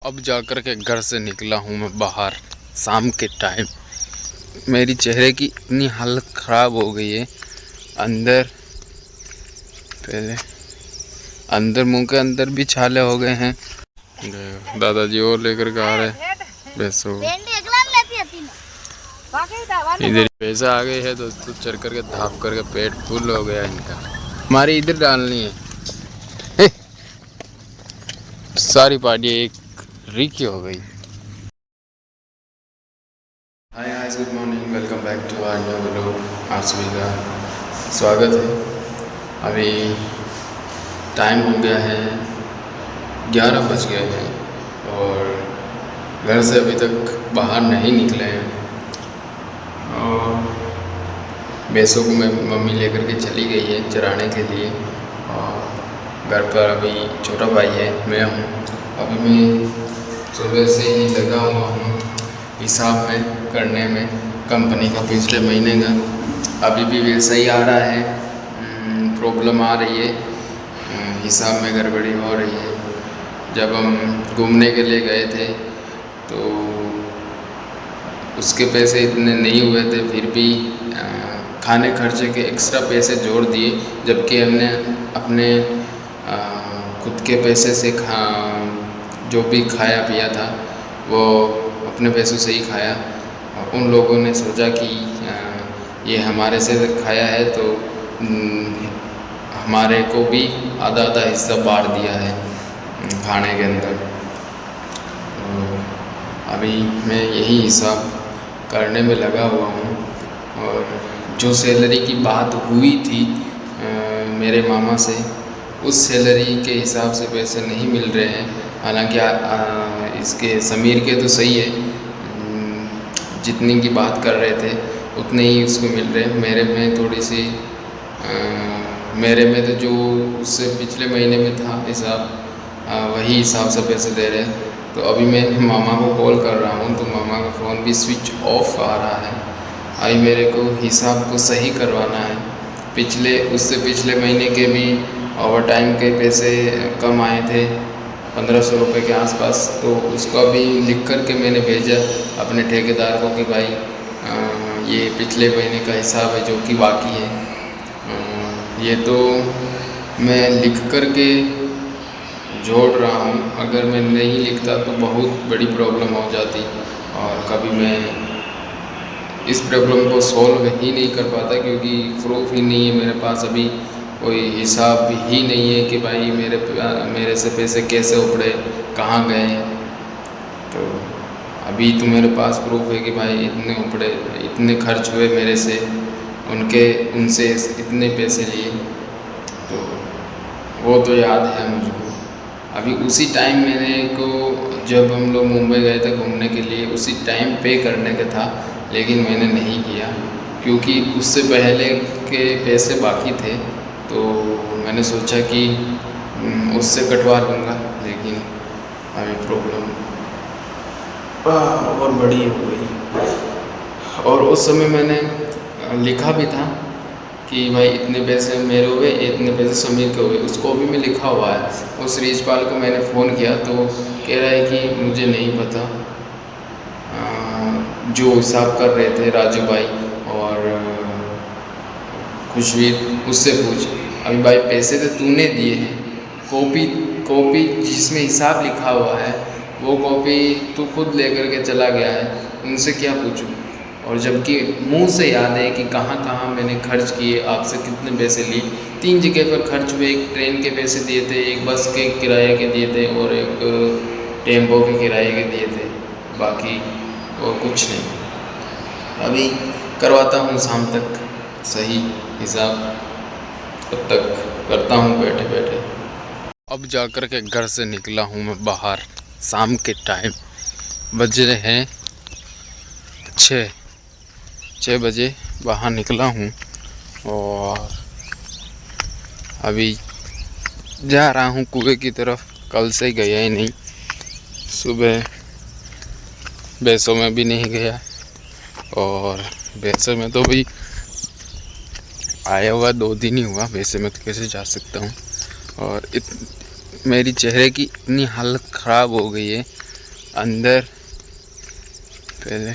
अब जाकर के घर से निकला हूँ मैं बाहर शाम के टाइम। मेरी चेहरे की इतनी हालत ख़राब हो गई है। अंदर मुंह के अंदर भी छाले हो गए हैं। दादाजी और लेकर के आ रहे भैंसों। इधर पैसा आ गई है दोस्तों, चढ़ करके धाप करके पेट फुल हो गया इनका। हमारी इधर डालनी है सारी पार्टी एक रिकी हो गई। Hi guys, good morning, welcome back to our new vlog. आप सभी का स्वागत है। अभी टाइम हो गया है 11 बज गए हैं और घर से अभी तक बाहर नहीं निकले हैं। और भैंसों को मैं मम्मी लेकर के चली गई है चराने के लिए और घर पर अभी छोटा भाई है, मैं हूँ। अभी मैं सुबह से ही लगा हुआ हूँ हिसाब में करने में कंपनी का पिछले महीने का। अभी भी वैसा ही आ रहा है, प्रॉब्लम आ रही है, हिसाब में गड़बड़ी हो रही है। जब हम घूमने के लिए गए थे तो उसके पैसे इतने नहीं हुए थे, फिर भी खाने खर्चे के एक्स्ट्रा पैसे जोड़ दिए, जबकि हमने अपने खुद के पैसे से जो भी खाया पिया था वो अपने पैसों से ही खाया। उन लोगों ने सोचा कि ये हमारे से खाया है तो हमारे को भी आधा आधा हिस्सा बांट दिया है खाने के अंदर। अभी मैं यही हिसाब करने में लगा हुआ हूँ। और जो सैलरी की बात हुई थी मेरे मामा से, उस सैलरी के हिसाब से पैसे नहीं मिल रहे हैं। हालांकि इसके समीर के तो सही है, जितनी की बात कर रहे थे उतने ही उसको मिल रहे हैं। मेरे में थोड़ी सी मेरे में तो जो उससे पिछले महीने में था हिसाब, वही हिसाब से पैसे दे रहे हैं। तो अभी मैं मामा को कॉल कर रहा हूँ तो मामा का फ़ोन भी स्विच ऑफ आ रहा है। अभी मेरे को हिसाब को सही करवाना है। उससे पिछले महीने के भी ओवर टाइम के पैसे कम आए थे, 1500 रुपये के आसपास। तो उसका भी लिख कर के मैंने भेजा अपने ठेकेदार को कि भाई ये पिछले महीने का हिसाब है जो कि बाकी है। ये तो मैं लिख कर के जोड़ रहा हूँ, अगर मैं नहीं लिखता तो बहुत बड़ी प्रॉब्लम हो जाती और कभी मैं इस प्रॉब्लम को सॉल्व ही नहीं कर पाता, क्योंकि प्रूफ ही नहीं है मेरे पास। अभी कोई हिसाब ही नहीं है कि भाई मेरे से पैसे कैसे उपड़े, कहाँ गए। तो अभी तो मेरे पास प्रूफ है कि भाई इतने उपड़े, इतने खर्च हुए मेरे से, उनसे इतने पैसे लिए। तो वो तो याद है मुझको। अभी उसी टाइम मैंने को जब हम लोग मुंबई गए थे घूमने के लिए, उसी टाइम पे करने का था, लेकिन मैंने नहीं किया क्योंकि उससे पहले के पैसे बाकी थे। तो मैंने सोचा कि उससे कटवा लूँगा, लेकिन अभी प्रॉब्लम और बड़ी हो गई। और उस समय मैंने लिखा भी था कि भाई इतने पैसे मेरे हुए, इतने पैसे समीर के हुए, उसको भी मैं लिखा हुआ है। उस रिजपाल को मैंने फ़ोन किया तो कह रहा है कि मुझे नहीं पता। जो हिसाब कर रहे थे राजू भाई और खुशवीर, उससे पूछ। अभी भाई पैसे तो तूने दिए हैं, कॉपी जिसमें हिसाब लिखा हुआ है वो कॉपी तू खुद लेकर के चला गया है, उनसे क्या पूछूं। और जबकि मुंह से याद है कि कहाँ कहाँ मैंने खर्च किए, आपसे कितने पैसे लिए। 3 जगह पर खर्च हुए। एक ट्रेन के पैसे दिए थे, एक बस के किराए के दिए थे और एक टेम्पो के किराए के दिए थे, बाकी और कुछ नहीं। अभी करवाता हूँ शाम तक सही हिसाब, तब तक करता हूँ बैठे बैठे। अब जाकर के घर से निकला हूँ मैं बाहर शाम के टाइम। बज रहे हैं 6 बजे बाहर निकला हूँ और अभी जा रहा हूँ कुएं की तरफ। कल से गया ही नहीं, सुबह भैंसों में भी नहीं गया और भैंसों में तो भी आया हुआ 2 दिन ही हुआ, वैसे मैं तो कैसे जा सकता हूँ। और मेरी चेहरे की इतनी हालत ख़राब हो गई है अंदर पहले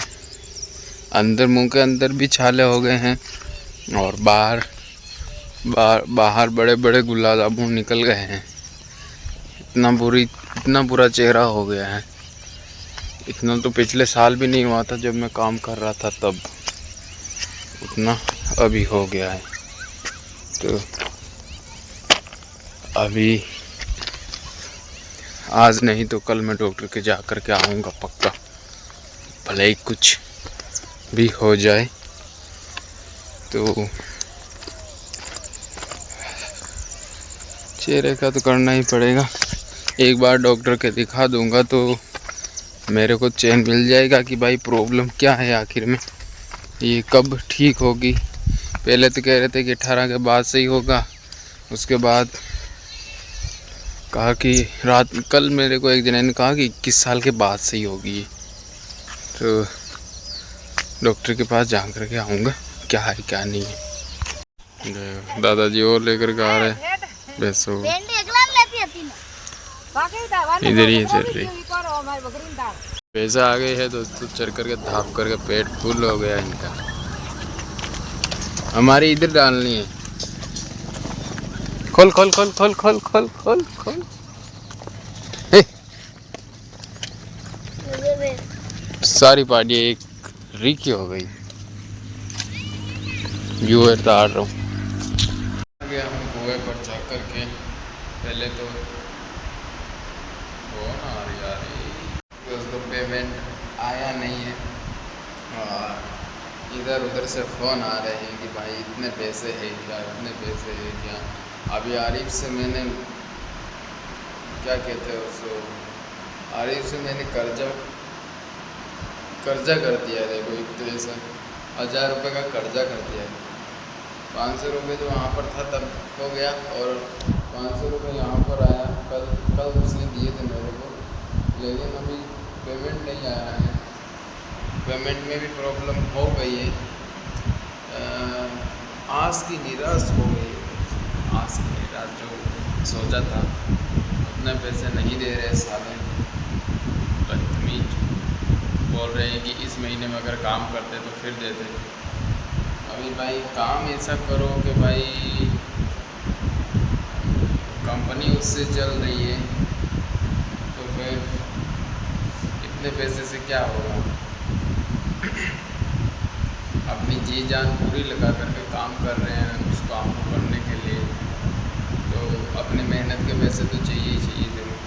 अंदर मुंह के अंदर भी छाले हो गए हैं और बाहर बड़े बड़े गुलाब जामुन निकल गए हैं। इतना बुरा चेहरा हो गया है। इतना तो पिछले साल भी नहीं हुआ था जब मैं काम कर रहा था तब, उतना अभी हो गया है। तो अभी आज नहीं तो कल मैं डॉक्टर के जा कर के आऊँगा पक्का, भले ही कुछ भी हो जाए। तो चेहरे का तो करना ही पड़ेगा। एक बार डॉक्टर के दिखा दूंगा तो मेरे को चैन मिल जाएगा कि भाई प्रॉब्लम क्या है आखिर में, ये कब ठीक होगी। पहले तो कह रहे थे कि 18 के बाद से ही होगा, उसके बाद कहा कि कल मेरे को एक जने ने कहा कि 21 साल के बाद से ही होगी। तो डॉक्टर के पास जा कर के आऊँगा क्या है क्या नहीं है। दादाजी और लेकर के आ रहे हैं भैंसों, इधर ही चल रही पैसा आ गई है दोस्तों, चढ़ करके धाप करके पेट फुल हो गया इनका। हमारी इधर डालनी है। खोल खोल खोल खोल खोल खोल खोल खोल। सारी पार्टी एक रिकी हो गई। व्यूअर तो आ रहा हूँ गया हम कुएं पर जा कर के। पहले तो फोन आ रही दोस्तों, पेमेंट आया नहीं है और इधर उधर से फ़ोन आ रहे हैं कि भाई इतने पैसे है क्या, इतने पैसे है क्या। अभी आरिफ से मैंने क्या कहते हैं उसको, आरिफ से मैंने कर्जा कर दिया है। देखो एक तरह से 1000 रुपये का कर्जा कर दिया है। 500 रुपये जो वहाँ पर था तब हो गया और 500 रुपये यहाँ पर आया। कल उसने दिए थे मेरे को, लेकिन अभी पेमेंट नहीं आया है। पेमेंट में भी प्रॉब्लम हो गई है। आस की निराश हो गई है। आस की निराश जो सोचा था उतने पैसे नहीं दे रहे साले, बदतमीज बोल रहे हैं कि इस महीने में अगर काम करते तो फिर देते। अभी भाई काम ऐसा करो कि भाई कंपनी उससे चल रही है तो फिर इतने पैसे से क्या होगा। अपनी जी जान पूरी लगा करके काम कर रहे हैं उस काम को करने के लिए, तो अपनी मेहनत के पैसे तो चाहिए ही चाहिए जरूर।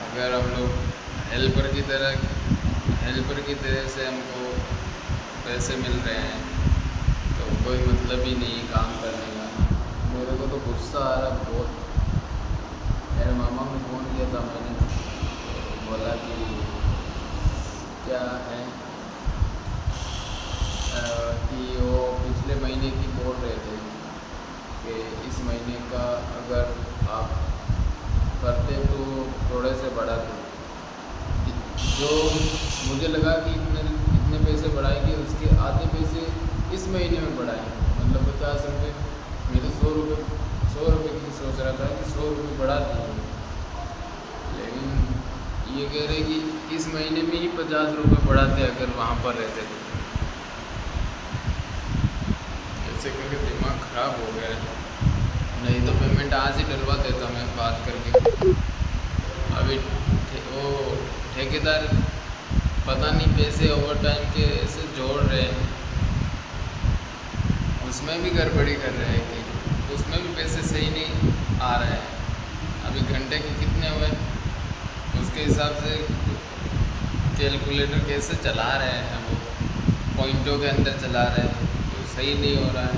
अगर हम लोग हेल्पर की तरह से हमको पैसे मिल रहे हैं तो कोई मतलब ही नहीं काम करने का। मेरे को तो गुस्सा आ रहा बहुत। मेरे मामा को फ़ोन किया था मैंने, तो बोला कि क्या है कि वो पिछले महीने की बोल रहे थे कि इस महीने का अगर आप करते तो थोड़े से बढ़ाते। जो मुझे लगा कि इतने पैसे बढ़ाएंगे, उसके आधे पैसे इस महीने में बढ़ाएंगे, मतलब 50 रुपये। मैं तो 100 रुपये की सोच रहा था कि 100 रुपये बढ़ा दिए, लेकिन ये कह रहे कि इस महीने में ही 50 रुपये बढ़ाते अगर वहाँ पर रहते तो। ऐसे करके दिमाग ख़राब हो गया है। नहीं तो पेमेंट आज ही डलवा देता मैं बात करके। अभी वो ठेकेदार पता नहीं पैसे ओवर टाइम के ऐसे जोड़ रहे हैं, उसमें भी गड़बड़ी कर रहे हैं कि उसमें भी पैसे सही नहीं आ रहे हैं। अभी घंटे के कितने हुए उसके हिसाब से कैलकुलेटर कैसे चला रहे हैं, वो पॉइंटों के अंदर चला रहे हैं तो सही नहीं हो रहा है।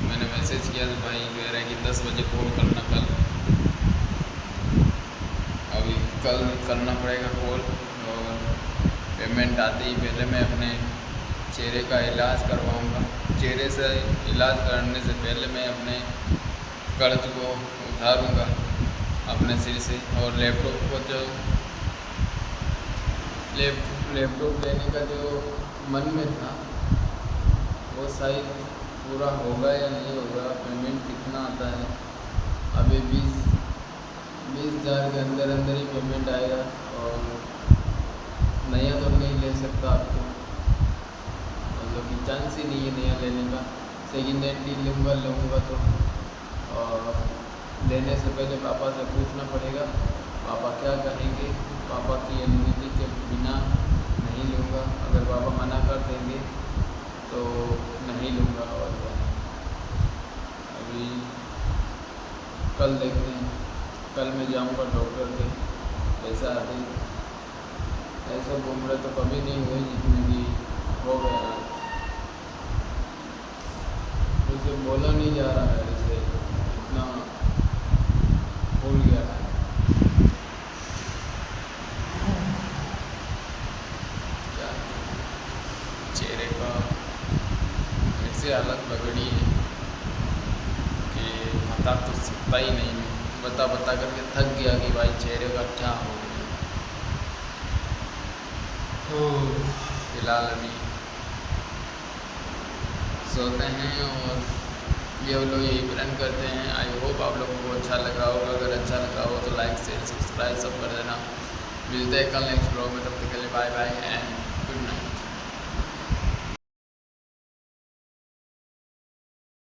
मैंने मैसेज किया तो भाई कह रहे हैं कि 10 बजे कॉल करना कल। अभी कल करना पड़ेगा कॉल और पेमेंट आते ही पहले मैं अपने चेहरे का इलाज करवाऊंगा। चेहरे से इलाज करने से पहले मैं अपने कर्ज को उतारूंगा अपने सिर से। और लैपटॉप को जो लैपटॉप लेने का जो मन में था वो शायद पूरा होगा या नहीं होगा। पेमेंट कितना आता है, अभी 20,000 के अंदर ही पेमेंट आएगा और ही नहीं है नया लेने का। सेकेंड हैंड ही लूँगा तो लेने से पहले पापा से पूछना पड़ेगा, पापा क्या कहेंगे। पापा की अनुमति के बिना नहीं लूँगा, अगर पापा मना कर देंगे तो नहीं लूँगा। और अभी कल देखते हैं, कल मैं जाऊँगा डॉक्टर के, पैसा आते ऐसा घूम रहे तो कभी नहीं हुए जितने भी हो गया। मुझे बोला नहीं जा रहा है, जैसे इतना भूल गया है। क्या चेहरे का ऐसे हालत पकड़ी है कि बता तो सकता ही नहीं। मैं बता करके थक गया कि भाई चेहरे का क्या हो गया। फिलहाल अभी सोते हैं और ये लोग यही प्लान करते हैं। आई होप आप लोगों को अच्छा लगा होगा। अगर अच्छा लगा हो तो लाइक शेयर सब्सक्राइब सब कर देना। मिलते हैं कल नेक्स्ट ब्लॉग में, तब तक के लिए बाय बाय एंड